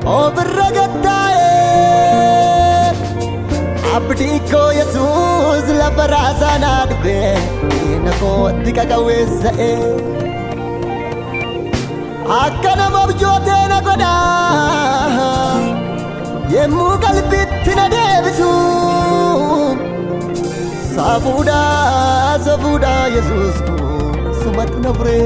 Obrigatae Abdiko Jesus la baraza nadbe Inako dikaka wesae Akkana mabjote na goda Yemmu qalbitti na deebisu Safuudha Jesus Sumatu na bure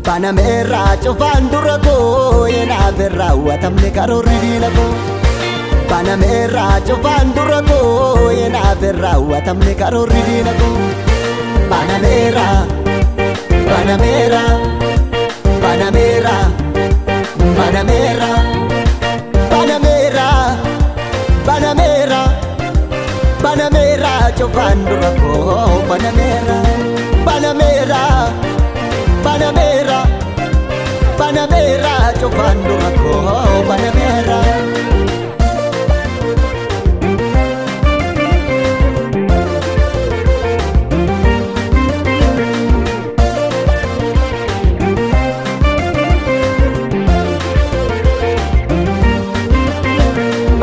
Panamera cufaan dura koo yeenaaf raawwatamne karoorri diina koo Panamera cufaan dura koo yeenaaf raawwatamne karoorri diina koo Panamera cufaan dura koo Panamera cufaan dura koo Panamera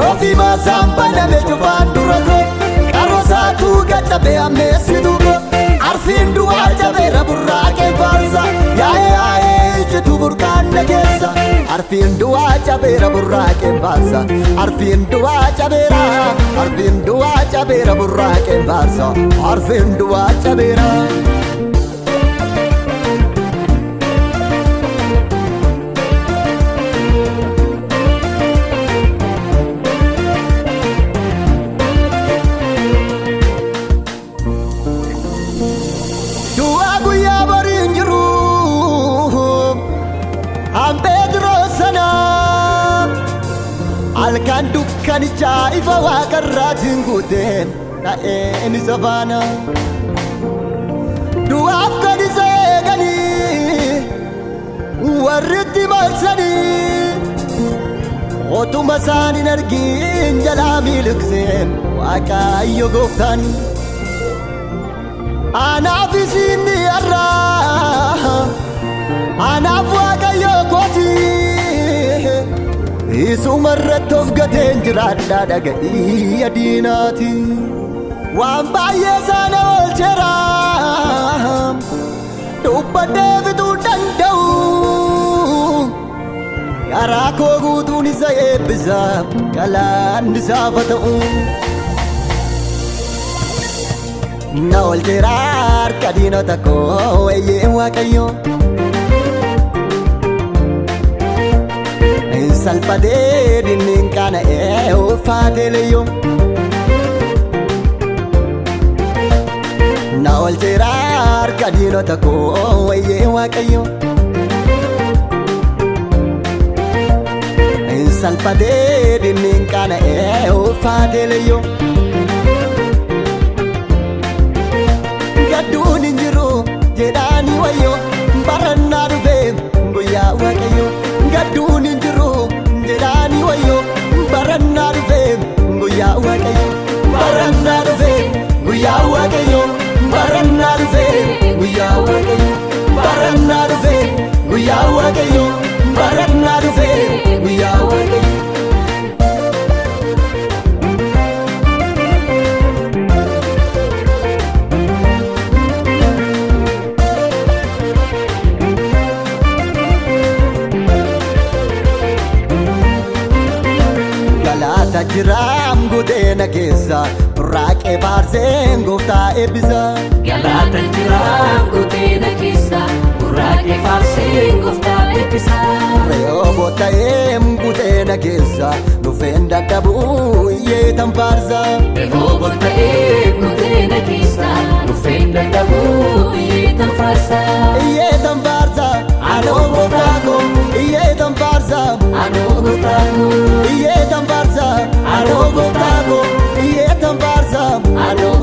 Ofi masaan Paname cufaan dura koo Karosaatu gacabe ammeessitu koo Arfiin duwaa jabeera burraaqee faarsa Yaa'ee jitu burqaan nageessa Arfiin duwaa jabeera burraaqee faarsa Arfiin duwaa jabeera burraaqee faarsa Arfiin duwaa jabeera Alkan dukkanicha ifa waaqarraatiin guuteen ta'een isa faana Du'aaf kan isa eeganii warri itti marsanii Otuma isaan hin argin jalaa miliqseen Waaqayyo gooftaan Anaaf isinni har'aa Anaaf Waaqayyo kootii Isuma irratti of gateen jiraadhaa dhaga'ii adiinaati Waan baay'ee sana oolcheera dubbadhee fixuu danda'u Garaa koo guutuun isa eebbisa galanni isaaf haa ta'u Na oolcheera harka diinota koo eeyyee Waaqayyo Salphatee dinniin qaana'ee uffatee leeyyoo Na oolcheera harka diinota koo eeyyee Waaqayyo Salphatee dinniin qaana'ee uffatee leeyyoo Gadduun hin jiru jedhaanii wayyoo barannaa dhufee guyyaa Waaqayyo Gadduun hin jiru jedhaanii wayyoo barannaa dhufee guyyaa Waaqayyo Barannaa dhufee guyyaa Waaqayyo Barannaa dhufee guyyaa Waaqayyo Barannaa dhufee guyyaa Waaqayyo Barannaa dhufee guyyaa Waaqayyo Jiraam guuteena keessa burraaqee faarseen gooftaa eebbisa Galaata jiraam guuteena keessa burraaqee faarseen gooftaa eebbisa Re'oo ta'eem guuteena keessa dhufeen dadhabuu iyyeetan faarsa Re'oo ta'eem guuteena keessa dhufeen dadhabuu iyyeetan faarsa Iyyeetan faarsa anoo gooftaa koo iyyeetan faarsa anoo gooftaako Iyyee tan faarsa Anoo gooftaako Iyyee tan faarsa anoo